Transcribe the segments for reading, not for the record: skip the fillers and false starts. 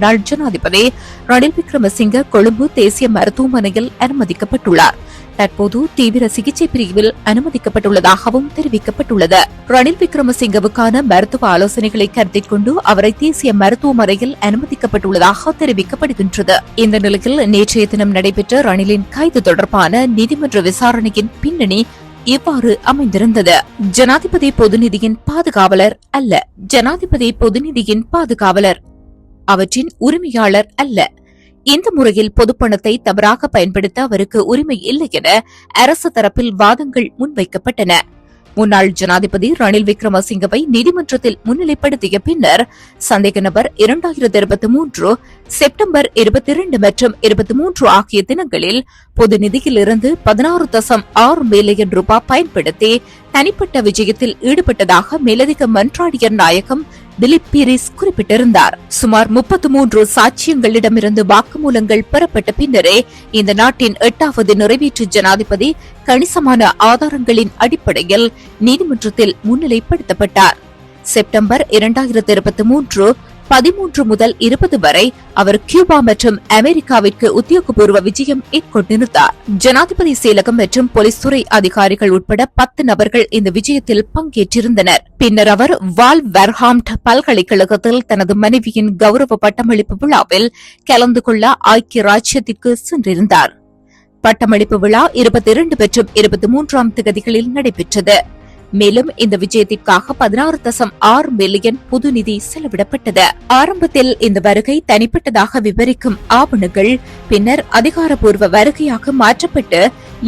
முன்னாள் ஜனாதிபதி ரணில் விக்ரமசிங்க கொழும்பு தேசிய மருத்துவமனையில் அனுமதிக்கப்பட்டுள்ளார். தற்போது தீவிர சிகிச்சை பிரிவில் அனுமதிக்கப்பட்டுள்ளதாகவும் தெரிவிக்கப்பட்டுள்ளது. ரணில் விக்ரமசிங்கவுக்கான மருத்துவ ஆலோசனைகளை கருத்தில் கொண்டு அவரை தேசிய மருத்துவமனையில் அனுமதிக்கப்பட்டுள்ளதாக தெரிவிக்கப்படுகின்றது. இந்த நிலையில் நேற்றைய தினம் நடைபெற்ற ரணிலின் கைது தொடர்பான நீதிமன்ற விசாரணையின் பின்னணி இவ்வாறு அமைந்திருந்தது. ஜனாதிபதி பொதுநிதியின் பாதுகாவலர் அல்ல, ஜனாதிபதி பொதுநிதியின் பாதுகாவலர், அவற்றின் உரிமையாளர் அல்ல. இந்த முறையில் பொதுப்பணத்தை தவறாக பயன்படுத்த அவருக்கு உரிமை இல்லை என அரசு தரப்பில் வாதங்கள் முன்வைக்கப்பட்டன. முன்னாள் ஜனாதிபதி ரணில் விக்ரமசிங்கவை நீதிமன்றத்தில் முன்னிலைப்படுத்திய பின்னர் சந்தேக நபர் 2023 செப்டம்பர் 22 மற்றும் 23 ஆகிய தினங்களில் பொது நிதியிலிருந்து 16.6 மில்லியன் ரூபாய் பயன்படுத்தி தனிப்பட்ட விஜயத்தில் ஈடுபட்டதாக மேலதிக மன்றாடியர் நாயகம் திலீப் பீரிஸ் குறிப்பிட்டிருந்தார். சுமார் 33 சாட்சியங்களிடமிருந்து வாக்குமூலங்கள் பெறப்பட்ட பின்னரே இந்த நாட்டின் 8வது நிறைவேற்று ஜனாதிபதி கணிசமான ஆதாரங்களின் அடிப்படையில் நீதிமன்றத்தில் முன்னிலைப்படுத்தப்பட்டார். செப்டம்பர் 2023 13 முதல் 20 வரை அவர் கியூபா மற்றும் அமெரிக்காவிற்கு உத்தியோகபூர்வ விஜயம் மேற்கொண்டிருந்தார். ஜனாதிபதி செயலகம் மற்றும் போலீஸ் துறை அதிகாரிகள் உட்பட 10 நபர்கள் இந்த விஜயத்தில் பங்கேற்றிருந்தனர். பின்னர் அவர் வால்வர்ஹாம்ட் பல்கலைக்கழகத்தில் தனது மனைவியின் கௌரவ பட்டமளிப்பு விழாவில் கலந்து கொள்ள ஐக்கிய ராஜ்யத்திற்கு சென்றிருந்தார். பட்டமளிப்பு விழா 22 மற்றும் 23ஆம் தேதிகளில் நடைபெற்றது. மேலும் இந்த விஜயத்திற்காக 16.6 மில்லியன் பொது நிதி செலவிடப்பட்டது. ஆரம்பத்தில் இந்த வருகை தனிப்பட்டதாக விவரிக்கும் ஆவணங்கள் பின்னர் அதிகாரப்பூர்வ வருகையாக மாற்றப்பட்டு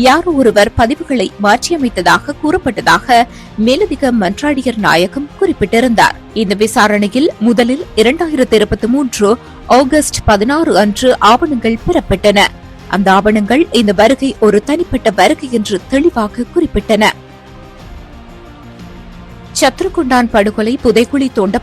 யாரோ ஒருவர் பதிவுகளை மாற்றியமைத்ததாக கூறப்பட்டதாக மேலதிக மன்றாடியர் நாயகம் குறிப்பிட்டிருந்தார். இந்த விசாரணையில் முதலில் 2023 ஆகஸ்ட் 16 அன்று ஆவணங்கள் பெறப்பட்டன. அந்த ஆவணங்கள் இந்த வருகை ஒரு தனிப்பட்ட வருகை என்று தெளிவாக குறிப்பிட்டன. சத்ருகுண்டான் படுகொலை புதைக்குழி தோண்ட